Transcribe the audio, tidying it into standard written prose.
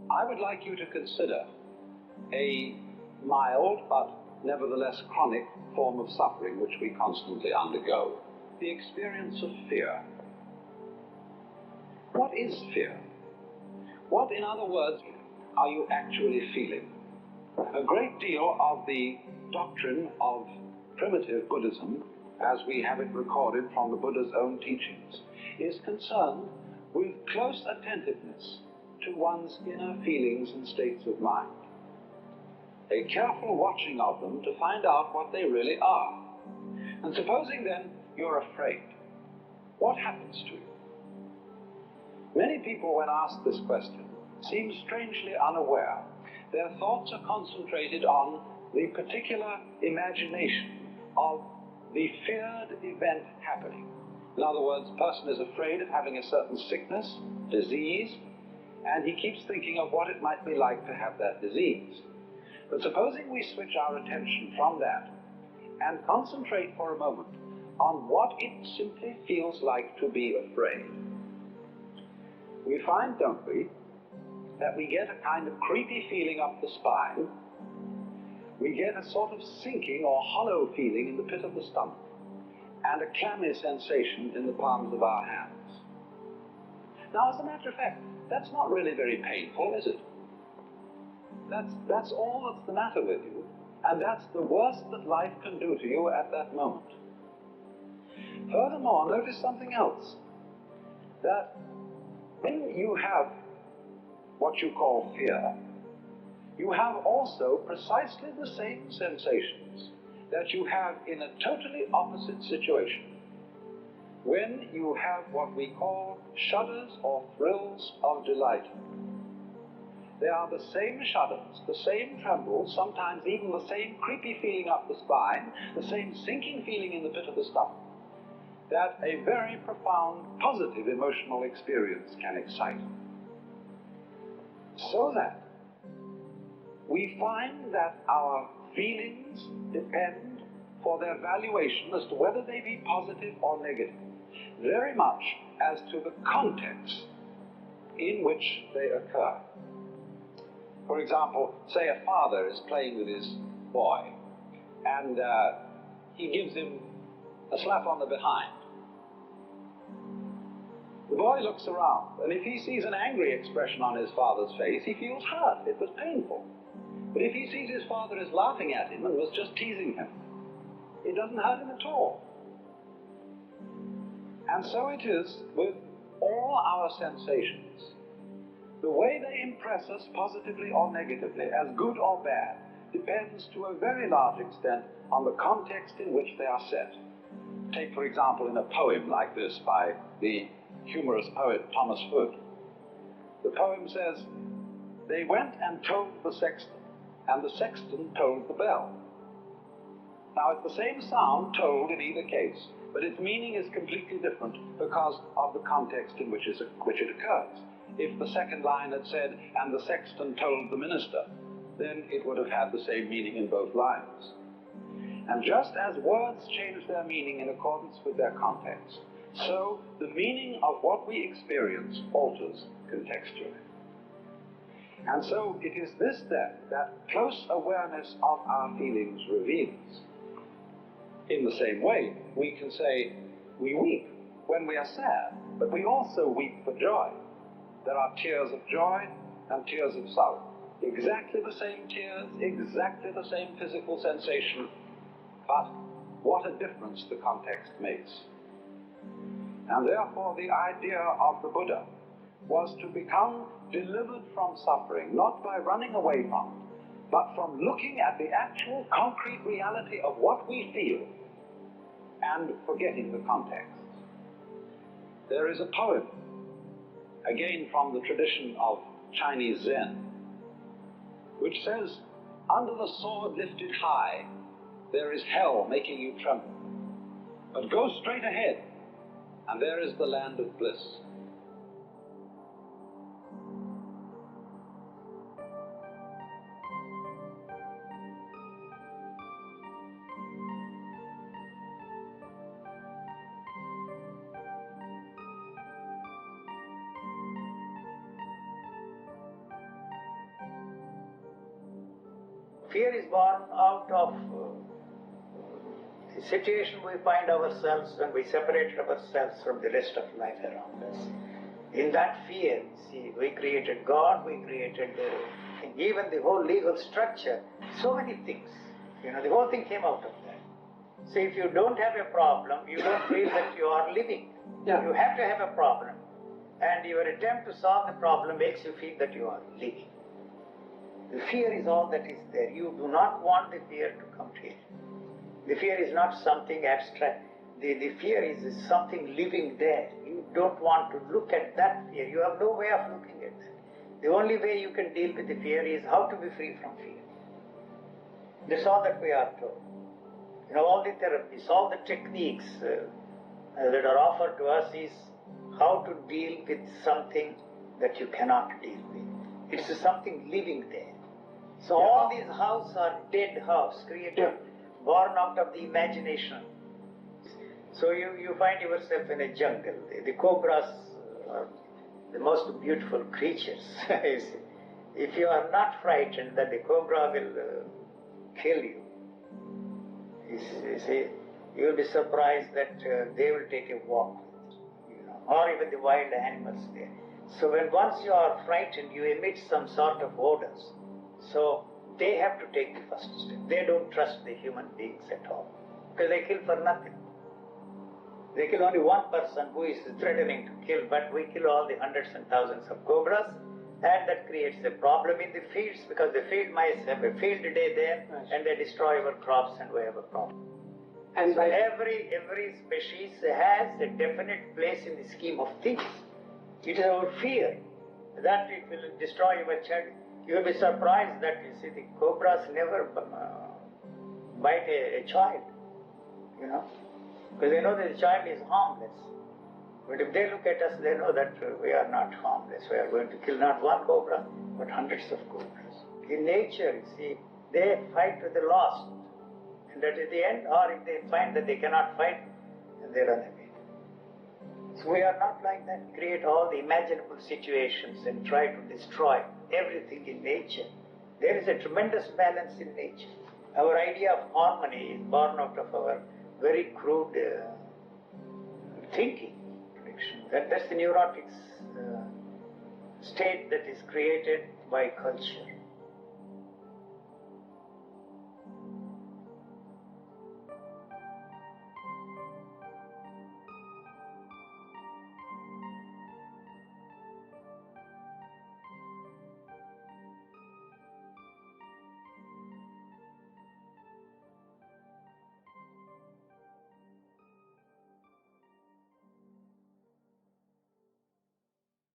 I would like you to consider a mild but nevertheless chronic form of suffering which we constantly undergo, the experience of fear. What is fear? What, in other words, are you actually feeling? A great deal of the doctrine of primitive Buddhism, as we have it recorded from the Buddha's own teachings, is concerned with close attentiveness to one's inner feelings and states of mind. A careful watching of them to find out what they really are. And supposing then you're afraid, what happens to you? Many people, when asked this question, seem strangely unaware. Their thoughts are concentrated on the particular imagination of the feared event happening. In other words, a person is afraid of having a certain sickness, disease, and he keeps thinking of what it might be like to have that disease. But supposing we switch our attention from that and concentrate for a moment on what it simply feels like to be afraid, we find, don't we, that we get a kind of creepy feeling up the spine. We get a sort of sinking or hollow feeling in the pit of the stomach, and a clammy sensation in the palms of our hands. Now, as a matter of fact, that's not really very painful, is it? That's all that's the matter with you, and that's the worst that life can do to you at that moment. Furthermore, notice something else, that when you have what you call fear, you have also precisely the same sensations that you have in a totally opposite situation, when you have what we call shudders or thrills of delight. They are the same shudders, the same trembles, sometimes even the same creepy feeling up the spine, the same sinking feeling in the pit of the stomach, that a very profound positive emotional experience can excite. So that we find that our feelings depend for their valuation as to whether they be positive or negative, very much as to the context in which they occur. For example, say a father is playing with his boy, and he gives him a slap on the behind. The boy looks around, and if he sees an angry expression on his father's face, he feels hurt. It was painful. But if he sees his father is laughing at him and was just teasing him, it doesn't hurt him at all. And so it is with all our sensations. The way they impress us positively or negatively, as good or bad, depends to a very large extent on the context in which they are set. Take, for example, in a poem like this by the humorous poet Thomas Hood. The poem says, "They went and told the sexton, and the sexton told the bell." Now, it's the same sound told in either case, but its meaning is completely different because of the context in which it occurs. If the second line had said, "and the sexton told the minister," then it would have had the same meaning in both lines. And just as words change their meaning in accordance with their context, so the meaning of what we experience alters contextually. And so it is this then that close awareness of our feelings reveals. In the same way, we can say we weep when we are sad, but we also weep for joy. There are tears of joy and tears of sorrow. Exactly the same tears, exactly the same physical sensation, but what a difference the context makes. And therefore the idea of the Buddha was to become delivered from suffering, not by running away from it, but from looking at the actual concrete reality of what we feel and forgetting the context. There is a poem, again from the tradition of Chinese Zen, which says, "Under the sword lifted high, there is hell making you tremble. But go straight ahead, and there is the land of bliss." fear is born out of the situation we find ourselves when we separate ourselves from the rest of life around us. In that fear, see, we created God, we created even the whole legal structure, so many things. You know, the whole thing came out of that. So if you don't have a problem, you don't feel that you are living. Yeah. You have to have a problem. And your attempt to solve the problem makes you feel that you are living. The fear is all that is there. You do not want the fear to come here. The fear is not something abstract. The fear is something living there. You don't want to look at that fear. You have no way of looking at that. The only way you can deal with the fear is how to be free from fear. That's all that we are told. You know, all the therapies, all the techniques that are offered to us is how to deal with something that you cannot deal with. It's something living there. So all these houses are dead houses created, born out of the imagination. So you find yourself in a jungle. The cobras are the most beautiful creatures. If you are not frightened that the cobra will kill you, you see, you will be surprised that they will take a walk with you, or even the wild animals there. So when once you are frightened, you emit some sort of odors. So they have to take the first step. They don't trust the human beings at all, because they kill for nothing. They kill only one person who is threatening to kill, but we kill all the hundreds and thousands of cobras, and that creates a problem in the fields, because the field mice have a field day there, and they destroy our crops, and we have a problem. And so every species has a definite place in the scheme of things. It is our fear that it will destroy your child. You will be surprised that, you see, the cobras never bite a child, because they know that the child is harmless. But if they look at us, they know that we are not harmless. We are going to kill not one cobra, but hundreds of cobras. In nature, you see, they fight to the last. And that is the end, or if they find that they cannot fight, then they run away. So we are not like that. We create all the imaginable situations and try to destroy everything in nature. There is a tremendous balance in nature. Our idea of harmony is born out of our very crude thinking. That's the neurotic state that is created by culture.